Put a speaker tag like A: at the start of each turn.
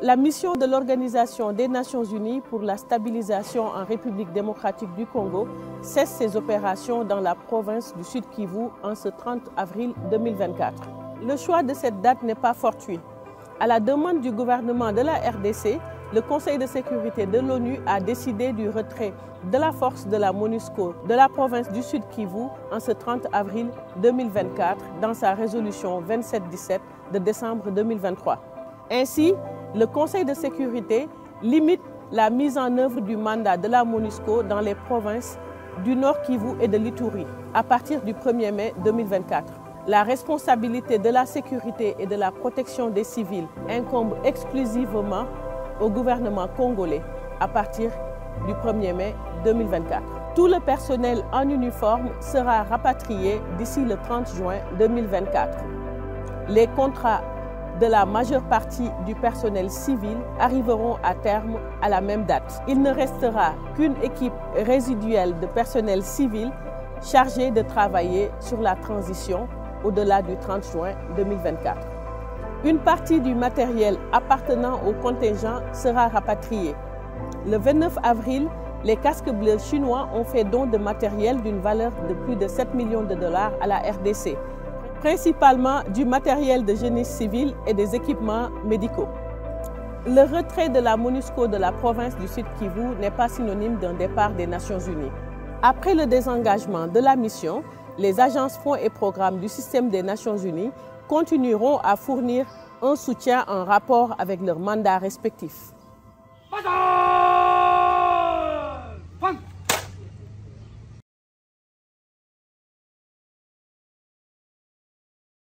A: La mission de l'Organisation des Nations Unies pour la stabilisation en République démocratique du Congo cesse ses opérations dans la province du Sud Kivu en ce 30 avril 2024. Le choix de cette date n'est pas fortuit. À la demande du gouvernement de la RDC, le Conseil de sécurité de l'ONU a décidé du retrait de la force de la MONUSCO de la province du Sud Kivu en ce 30 avril 2024 dans sa résolution 2717 de décembre 2023. Ainsi, le Conseil de sécurité limite la mise en œuvre du mandat de la MONUSCO dans les provinces du Nord Kivu et de l'Ituri à partir du 1er mai 2024. La responsabilité de la sécurité et de la protection des civils incombe exclusivement au gouvernement congolais à partir du 1er mai 2024. Tout le personnel en uniforme sera rapatrié d'ici le 30 juin 2024. Les contrats de la majeure partie du personnel civil arriveront à terme à la même date. Il ne restera qu'une équipe résiduelle de personnel civil chargée de travailler sur la transition au-delà du 30 juin 2024. Une partie du matériel appartenant au contingent sera rapatriée. Le 29 avril, les casques bleus chinois ont fait don de matériel d'une valeur de plus de 7 millions de dollars à la RDC, principalement du matériel de génie civil et des équipements médicaux. Le retrait de la MONUSCO de la province du Sud Kivu n'est pas synonyme d'un départ des Nations Unies. Après le désengagement de la mission, les agences fonds et programmes du système des Nations Unies continueront à fournir un soutien en rapport avec leurs mandats respectifs.